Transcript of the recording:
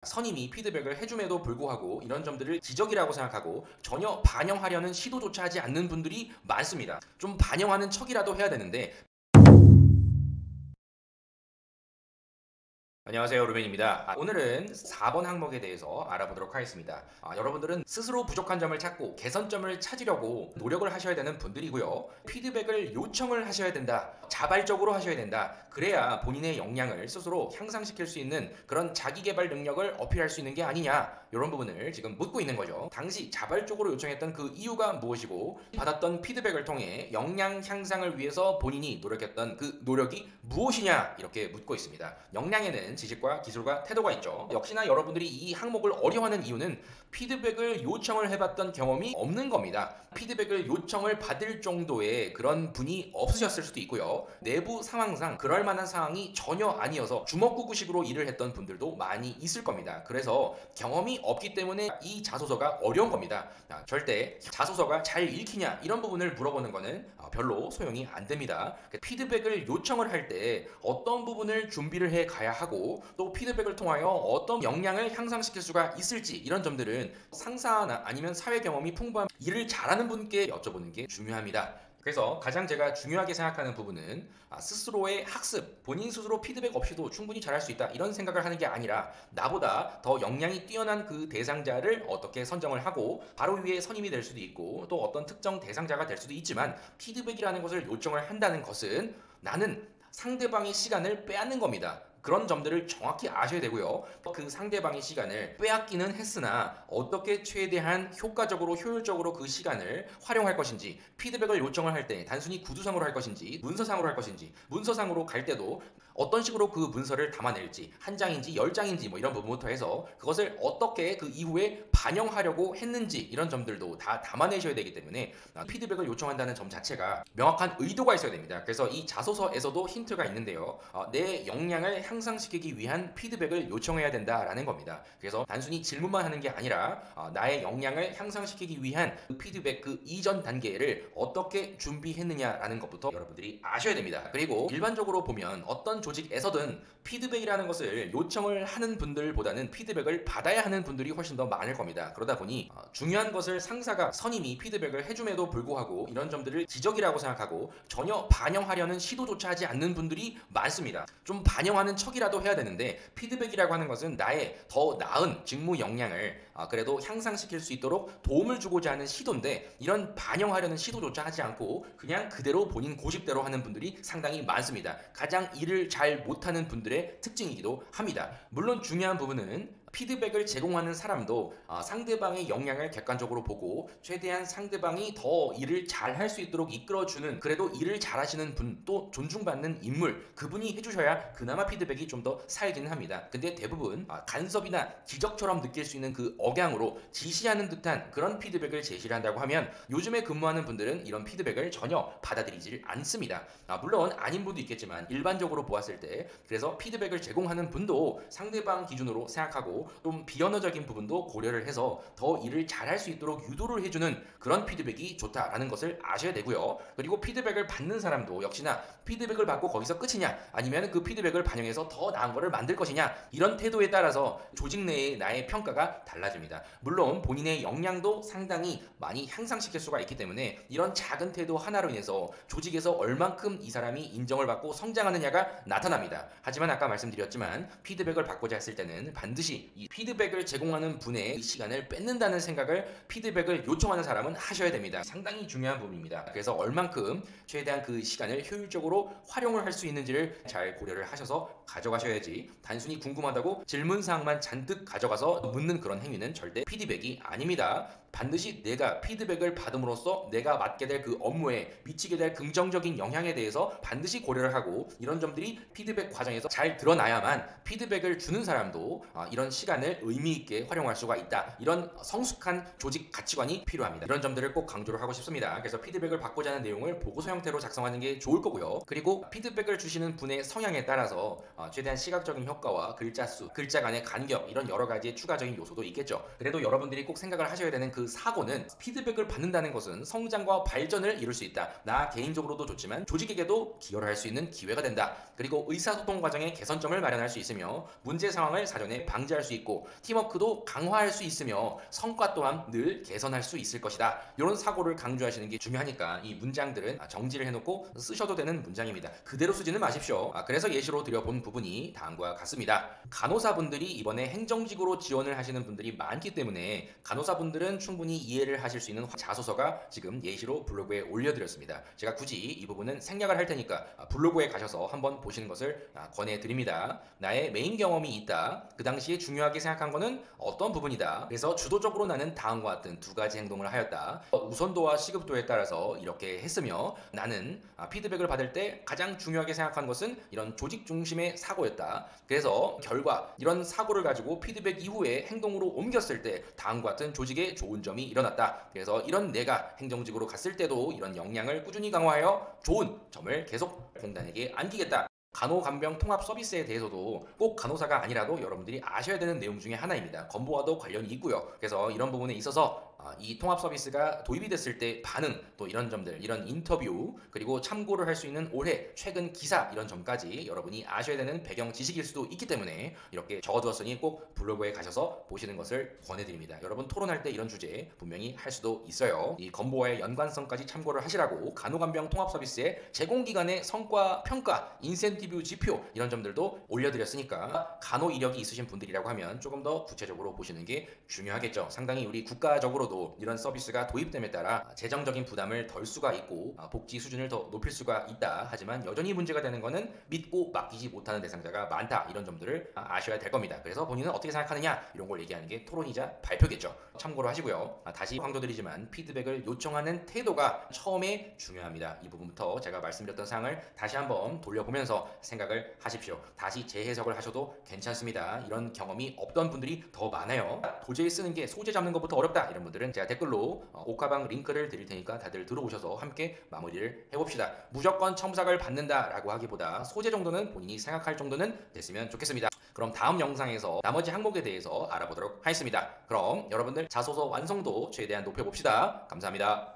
선임이 피드백을 해줌에도 불구하고 이런 점들을 지적이라고 생각하고 전혀 반영하려는 시도조차 하지 않는 분들이 많습니다. 좀 반영하는 척이라도 해야 되는데. 안녕하세요, 루벤입니다. 오늘은 4번 항목에 대해서 알아보도록 하겠습니다. 여러분들은 스스로 부족한 점을 찾고 개선점을 찾으려고 노력을 하셔야 되는 분들이고요. 피드백을 요청을 하셔야 된다. 자발적으로 하셔야 된다. 그래야 본인의 역량을 스스로 향상시킬 수 있는 그런 자기개발 능력을 어필할 수 있는 게 아니냐, 이런 부분을 지금 묻고 있는 거죠. 당시 자발적으로 요청했던 그 이유가 무엇이고 받았던 피드백을 통해 역량 향상을 위해서 본인이 노력했던 그 노력이 무엇이냐, 이렇게 묻고 있습니다. 역량에는 지식과 기술과 태도가 있죠. 역시나 여러분들이 이 항목을 어려워하는 이유는 피드백을 요청을 해봤던 경험이 없는 겁니다. 피드백을 요청을 받을 정도의 그런 분이 없으셨을 수도 있고요. 내부 상황상 그럴 만한 상황이 전혀 아니어서 주먹구구식으로 일을 했던 분들도 많이 있을 겁니다. 그래서 경험이 없기 때문에 이 자소서가 어려운 겁니다. 절대 자소서가 잘 읽히냐, 이런 부분을 물어보는 거는 별로 소용이 안 됩니다. 피드백을 요청을 할 때 어떤 부분을 준비를 해 가야 하고, 또 피드백을 통하여 어떤 역량을 향상시킬 수가 있을지, 이런 점들은 상사나 아니면 사회 경험이 풍부한 일을 잘하는 분께 여쭤보는 게 중요합니다. 그래서 가장 제가 중요하게 생각하는 부분은 스스로의 학습, 본인 스스로 피드백 없이도 충분히 잘할 수 있다, 이런 생각을 하는 게 아니라 나보다 더 역량이 뛰어난 그 대상자를 어떻게 선정을 하고 바로 위에 선임이 될 수도 있고 또 어떤 특정 대상자가 될 수도 있지만, 피드백이라는 것을 요청을 한다는 것은 나는 상대방의 시간을 빼앗는 겁니다. 그런 점들을 정확히 아셔야 되고요. 그 상대방의 시간을 빼앗기는 했으나 어떻게 최대한 효과적으로 효율적으로 그 시간을 활용할 것인지, 피드백을 요청을 할 때 단순히 구두상으로 할 것인지 문서상으로 할 것인지, 문서상으로 갈 때도 어떤 식으로 그 문서를 담아낼지, 한 장인지 10장인지 뭐 이런 부분부터 해서 그것을 어떻게 그 이후에 반영하려고 했는지, 이런 점들도 다 담아내셔야 되기 때문에 피드백을 요청한다는 점 자체가 명확한 의도가 있어야 됩니다. 그래서 이 자소서에서도 힌트가 있는데요. 내 역량을 향상시키기 위한 피드백을 요청해야 된다라는 겁니다. 그래서 단순히 질문만 하는 게 아니라 나의 역량을 향상시키기 위한 그 피드백, 그 이전 단계를 어떻게 준비했느냐라는 것부터 여러분들이 아셔야 됩니다. 그리고 일반적으로 보면 어떤 조직에서든 피드백이라는 것을 요청을 하는 분들보다는 피드백을 받아야 하는 분들이 훨씬 더 많을 겁니다. 그러다 보니 중요한 것을 상사가, 선임이 피드백을 해줌에도 불구하고 이런 점들을 지적이라고 생각하고 전혀 반영하려는 시도조차 하지 않는 분들이 많습니다. 좀 반영하는 척이라도 해야 되는데, 피드백이라고 하는 것은 나의 더 나은 직무 역량을 그래도 향상시킬 수 있도록 도움을 주고자 하는 시도인데, 이런 반영하려는 시도조차 하지 않고 그냥 그대로 본인 고집대로 하는 분들이 상당히 많습니다. 가장 일을 잘 못하는 분들의 특징이기도 합니다. 물론 중요한 부분은 피드백을 제공하는 사람도 상대방의 역량을 객관적으로 보고 최대한 상대방이 더 일을 잘 할 수 있도록 이끌어주는, 그래도 일을 잘하시는 분, 또 존중받는 인물, 그분이 해주셔야 그나마 피드백이 좀 더 살기는 합니다. 근데 대부분 간섭이나 기적처럼 느낄 수 있는 그 억양으로 지시하는 듯한 그런 피드백을 제시를 한다고 하면 요즘에 근무하는 분들은 이런 피드백을 전혀 받아들이질 않습니다. 물론 아닌 분도 있겠지만 일반적으로 보았을 때, 그래서 피드백을 제공하는 분도 상대방 기준으로 생각하고 좀 비언어적인 부분도 고려를 해서 더 일을 잘할 수 있도록 유도를 해주는 그런 피드백이 좋다라는 것을 아셔야 되고요. 그리고 피드백을 받는 사람도 역시나 피드백을 받고 거기서 끝이냐, 아니면 그 피드백을 반영해서 더 나은 거를 만들 것이냐, 이런 태도에 따라서 조직 내의 나의 평가가 달라집니다. 물론 본인의 역량도 상당히 많이 향상시킬 수가 있기 때문에 이런 작은 태도 하나로 인해서 조직에서 얼만큼 이 사람이 인정을 받고 성장하느냐가 나타납니다. 하지만 아까 말씀드렸지만 피드백을 받고자 했을 때는 반드시 이 피드백을 제공하는 분의 시간을 뺏는다는 생각을 피드백을 요청하는 사람은 하셔야 됩니다. 상당히 중요한 부분입니다. 그래서 얼만큼 최대한 그 시간을 효율적으로 활용을 할 수 있는지를 잘 고려를 하셔서 가져가셔야지, 단순히 궁금하다고 질문사항만 잔뜩 가져가서 묻는 그런 행위는 절대 피드백이 아닙니다. 반드시 내가 피드백을 받음으로써 내가 맡게 될 그 업무에 미치게 될 긍정적인 영향에 대해서 반드시 고려를 하고, 이런 점들이 피드백 과정에서 잘 드러나야만 피드백을 주는 사람도 이런 시간을 의미 있게 활용할 수가 있다, 이런 성숙한 조직 가치관이 필요합니다. 이런 점들을 꼭 강조를 하고 싶습니다. 그래서 피드백을 받고자 하는 내용을 보고서 형태로 작성하는 게 좋을 거고요. 그리고 피드백을 주시는 분의 성향에 따라서 최대한 시각적인 효과와 글자 수, 글자 간의 간격, 이런 여러 가지의 추가적인 요소도 있겠죠. 그래도 여러분들이 꼭 생각을 하셔야 되는 그 사고는, 피드백을 받는다는 것은 성장과 발전을 이룰 수 있다. 나 개인적으로도 좋지만 조직에게도 기여를 할 수 있는 기회가 된다. 그리고 의사소통 과정에 개선점을 마련할 수 있으며 문제 상황을 사전에 방지할 수 수 있고 팀워크도 강화할 수 있으며 성과 또한 늘 개선할 수 있을 것이다. 이런 사고를 강조하시는 게 중요하니까 이 문장들은 정지를 해놓고 쓰셔도 되는 문장입니다. 그대로 쓰지는 마십시오. 그래서 예시로 드려본 부분이 다음과 같습니다. 간호사분들이 이번에 행정직으로 지원을 하시는 분들이 많기 때문에 간호사분들은 충분히 이해를 하실 수 있는 자소서가 지금 예시로 블로그에 올려드렸습니다. 제가 굳이 이 부분은 생략을 할 테니까 블로그에 가셔서 한번 보시는 것을 권해드립니다. 나의 메인 경험이 있다. 그 당시에 중요하게 생각한 것은 어떤 부분이다. 그래서 주도적으로 나는 다음과 같은 두 가지 행동을 하였다. 우선도와 시급도에 따라서 이렇게 했으며 나는 피드백을 받을 때 가장 중요하게 생각한 것은 이런 조직 중심의 사고였다. 그래서 결과 이런 사고를 가지고 피드백 이후에 행동으로 옮겼을 때 다음과 같은 조직에 좋은 점이 일어났다. 그래서 이런 내가 행정직으로 갔을 때도 이런 역량을 꾸준히 강화하여 좋은 점을 계속 공단에게 안기겠다. 간호간병 통합 서비스에 대해서도 꼭 간호사가 아니라도 여러분들이 아셔야 되는 내용 중에 하나입니다. 건보와도 관련이 있고요. 그래서 이런 부분에 있어서 이 통합 서비스가 도입이 됐을 때 반응, 또 이런 점들, 이런 인터뷰, 그리고 참고를 할 수 있는 올해 최근 기사 이런 점까지 여러분이 아셔야 되는 배경 지식일 수도 있기 때문에 이렇게 적어두었으니 꼭 블로그에 가셔서 보시는 것을 권해드립니다. 여러분 토론할 때 이런 주제 분명히 할 수도 있어요. 이 건보와의 연관성까지 참고를 하시라고 간호간병 통합 서비스의 제공기관의 성과 평가, 인센티브 지표 이런 점들도 올려드렸으니까 간호 이력이 있으신 분들이라고 하면 조금 더 구체적으로 보시는 게 중요하겠죠. 상당히 우리 국가적으로도 이런 서비스가 도입됨에 따라 재정적인 부담을 덜 수가 있고 복지 수준을 더 높일 수가 있다. 하지만 여전히 문제가 되는 것은 믿고 맡기지 못하는 대상자가 많다. 이런 점들을 아셔야 될 겁니다. 그래서 본인은 어떻게 생각하느냐 이런 걸 얘기하는 게 토론이자 발표겠죠. 참고로 하시고요. 다시 강조드리지만 피드백을 요청하는 태도가 처음에 중요합니다. 이 부분부터 제가 말씀드렸던 사항을 다시 한번 돌려보면서 생각을 하십시오. 다시 재해석을 하셔도 괜찮습니다. 이런 경험이 없던 분들이 더 많아요. 도저히 쓰는 게 소재 잡는 것부터 어렵다. 이런 분들은 제가 댓글로 옥화방 링크를 드릴 테니까 다들 들어오셔서 함께 마무리를 해봅시다. 무조건 첨삭을 받는다라고 하기보다 소재 정도는 본인이 생각할 정도는 됐으면 좋겠습니다. 그럼 다음 영상에서 나머지 항목에 대해서 알아보도록 하겠습니다. 그럼 여러분들 자소서 완성도 최대한 높여봅시다. 감사합니다.